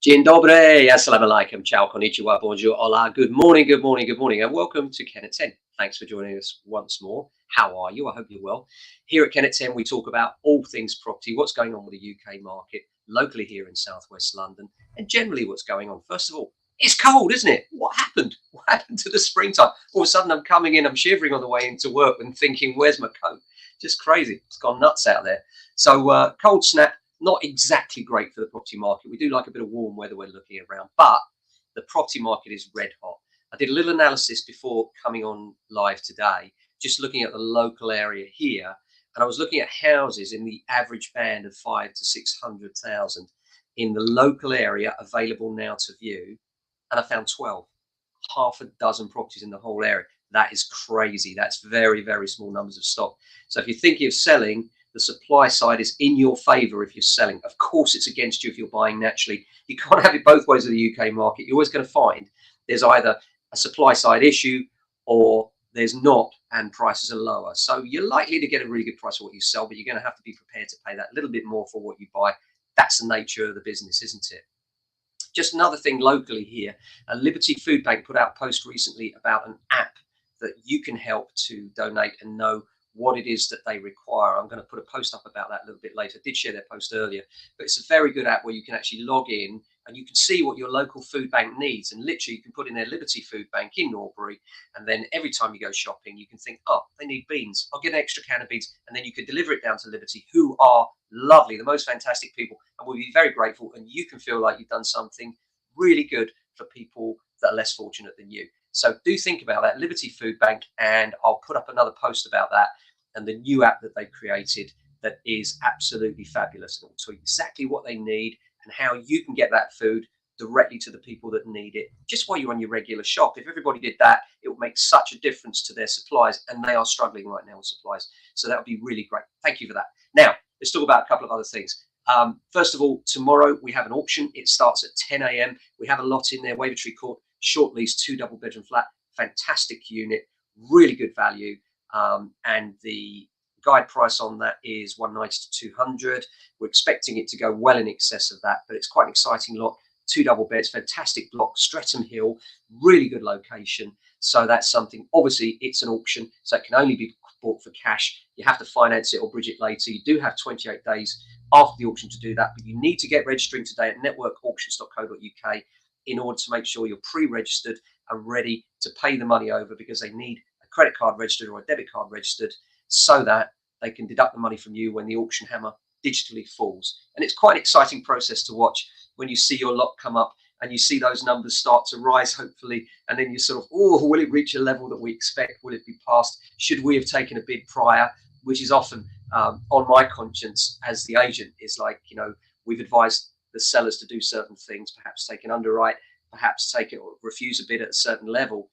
Dzień dobry, assalamu alaikum, ciao, konnichiwa, bonjour, hola, good morning, good morning, good morning, and welcome to Ken at 10. Thanks for joining us once more. How are you? I hope you're well. Here at Ken at 10, we talk about all things property, what's going on with the UK market, locally here in southwest London, and generally what's going on. First of all, it's cold, isn't it? What happened? What happened to the springtime? All of a sudden, I'm coming in, I'm shivering on the way into work and thinking, where's my coat? Just crazy. It's gone nuts out there. So, cold snap. Not exactly great for the property market. We do like a bit of warm weather when looking around, but the property market is red hot. I did a little analysis before coming on live today, just looking at the local area here, and I was looking at houses in the average band of 5 to 600,000 in the local area available now to view, and I found 12, half a dozen properties in the whole area. That is crazy. That's very, very small numbers of stock. So if you're thinking of selling, the supply side is in your favor if you're selling. Of course, it's against you if you're buying naturally. You can't have it both ways of the UK market. You're always going to find there's either a supply side issue or there's not, and prices are lower. So you're likely to get a really good price for what you sell, but you're going to have to be prepared to pay that little bit more for what you buy. That's the nature of the business, isn't it? Just another thing locally here, Liberty Food Bank put out a post recently about an app that you can help to donate and know what it is that they require. I'm going to put a post up about that a little bit later. I did share their post earlier, but it's a very good app where you can actually log in and you can see what your local food bank needs. And literally you can put in their Liberty Food Bank in Norbury. And then every time you go shopping, you can think, oh, they need beans. I'll get an extra can of beans. And then you can deliver it down to Liberty, who are lovely, the most fantastic people, and will be very grateful. And you can feel like you've done something really good for people that are less fortunate than you. So do think about that, Liberty Food Bank, and I'll put up another post about that and the new app that they've created that is absolutely fabulous. And it will tell you exactly what they need and how you can get that food directly to the people that need it just while you're on your regular shop. If everybody did that, it would make such a difference to their supplies, and they are struggling right now with supplies. So that would be really great. Thank you for that. Now, let's talk about a couple of other things. First of all, tomorrow we have an auction. It starts at 10 a.m. We have a lot in there, Wavertree Court, short lease, 2 double-bedroom flat, fantastic unit, really good value. And the guide price on that is 190 to 200. We're expecting it to go well in excess of that, but it's quite an exciting lot. 2 double beds, fantastic block, Streatham Hill, really good location. So that's something. Obviously, it's an auction, so it can only be bought for cash. You have to finance it or bridge it later. You do have 28 days after the auction to do that, but you need to get registering today at networkauctions.co.uk in order to make sure you're pre-registered and ready to pay the money over, because they need a credit card registered or a debit card registered so that they can deduct the money from you when the auction hammer digitally falls. And it's quite an exciting process to watch when you see your lot come up and you see those numbers start to rise, hopefully, and then you sort of, oh, will it reach a level that we expect? Will it be passed? Should we have taken a bid prior? Which is often on my conscience as the agent, is like, you know, we've advised the sellers to do certain things, perhaps take an underwrite, perhaps take it or refuse a bid at a certain level.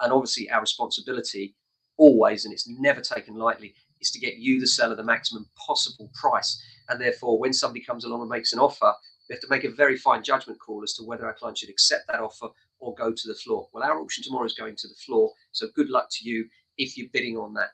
And obviously our responsibility always, and it's never taken lightly, is to get you, the seller, the maximum possible price. And therefore, when somebody comes along and makes an offer, we have to make a very fine judgment call as to whether our client should accept that offer or go to the floor. Well, our auction tomorrow is going to the floor, so good luck to you if you're bidding on that.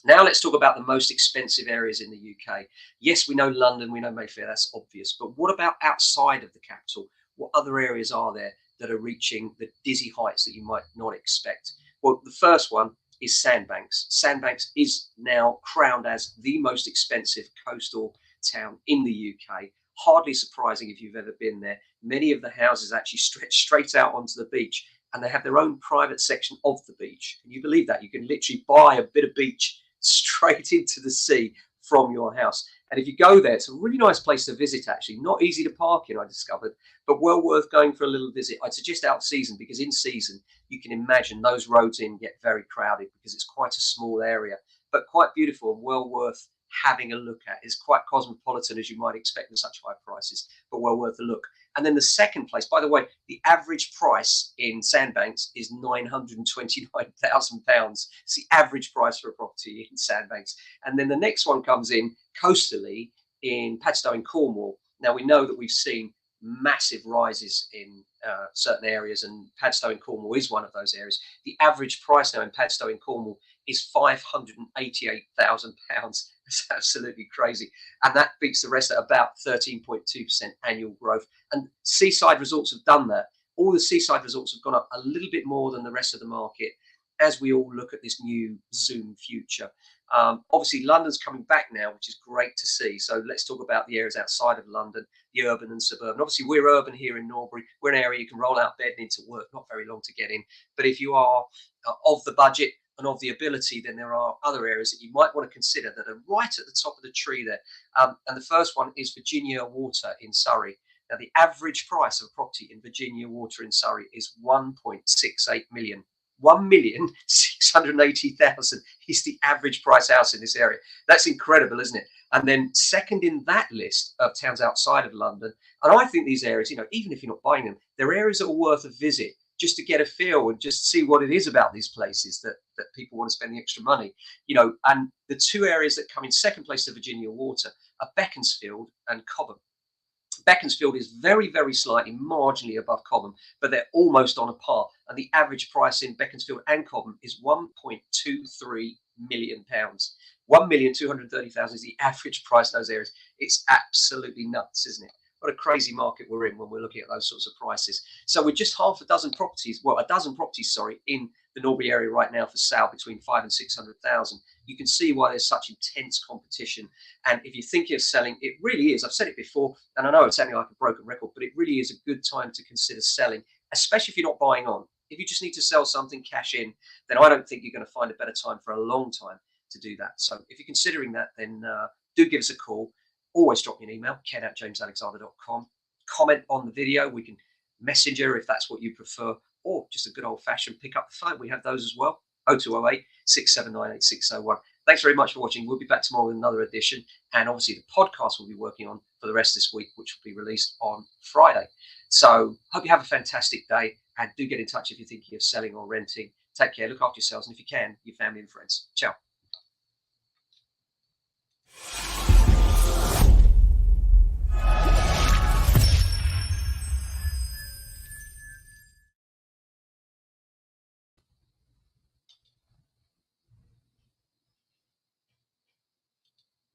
Now let's talk about the most expensive areas in the UK. Yes, we know London, we know Mayfair, that's obvious. But what about outside of the capital? What other areas are there that are reaching the dizzy heights that you might not expect? Well, the first one is Sandbanks. Sandbanks is now crowned as the most expensive coastal town in the UK. Hardly surprising if you've ever been there. Many of the houses actually stretch straight out onto the beach, and they have their own private section of the beach. Can you believe that? You can literally buy a bit of beach straight into the sea from your house. And if you go there, it's a really nice place to visit, actually. Not easy to park in, I discovered, but well worth going for a little visit. I'd suggest out of season, because in season, you can imagine those roads in get very crowded because it's quite a small area, but quite beautiful and well worth having a look at. It's quite cosmopolitan, as you might expect with such high prices, but well worth a look. And then the second place, by the way, the average price in Sandbanks is £929,000. It's the average price for a property in Sandbanks. And then the next one comes in coastally in Padstow in Cornwall. Now, we know that we've seen massive rises in certain areas, and Padstow in Cornwall is one of those areas. The average price now in Padstow in Cornwall is £588,000. That's absolutely crazy. And that beats the rest at about 13.2% annual growth. And seaside resorts have done that. All the seaside resorts have gone up a little bit more than the rest of the market as we all look at this new Zoom future. Obviously, London's coming back now, which is great to see. So let's talk about the areas outside of London, the urban and suburban. Obviously, we're urban here in Norbury. We're an area you can roll out bed and into work, not very long to get in. But if you are of the budget and of the ability, then there are other areas that you might want to consider that are right at the top of the tree there. And the first one is Virginia Water in Surrey. Now, the average price of a property in Virginia Water in Surrey is 1.68 million. 1,680,000 is the average price house in this area. That's incredible, isn't it? And then second in that list of towns outside of London, and I think these areas, even if you're not buying them, they're areas that are worth a visit just to get a feel and just see what it is about these places that people want to spend the extra money. And the two areas that come in second place to Virginia Water are Beaconsfield and Cobham. Beaconsfield is very, very slightly marginally above Cobham, but they're almost on a par. And the average price in Beaconsfield and Cobham is £1.23 million. 1,230,000 is the average price in those areas. It's absolutely nuts, isn't it? What a crazy market we're in when we're looking at those sorts of prices. So we're just a dozen properties, in the Norbury area right now for sale between 500,000 and 600,000. You can see why there's such intense competition. And if you think you're selling, it really is. I've said it before, and I know it's sounding like a broken record, but it really is a good time to consider selling, especially if you're not buying on. If you just need to sell something, cash in, then I don't think you're going to find a better time for a long time to do that. So if you're considering that, then do give us a call. Always drop me an email, ken@jamesalexander.com. Comment on the video. We can messenger if that's what you prefer, or just a good old-fashioned pick up the phone. We have those as well, 0208 679 8601. Thanks very much for watching. We'll be back tomorrow with another edition. And obviously the podcast we'll be working on for the rest of this week, which will be released on Friday. So hope you have a fantastic day, and do get in touch if you're thinking of selling or renting. Take care, look after yourselves, and if you can, your family and friends. Ciao.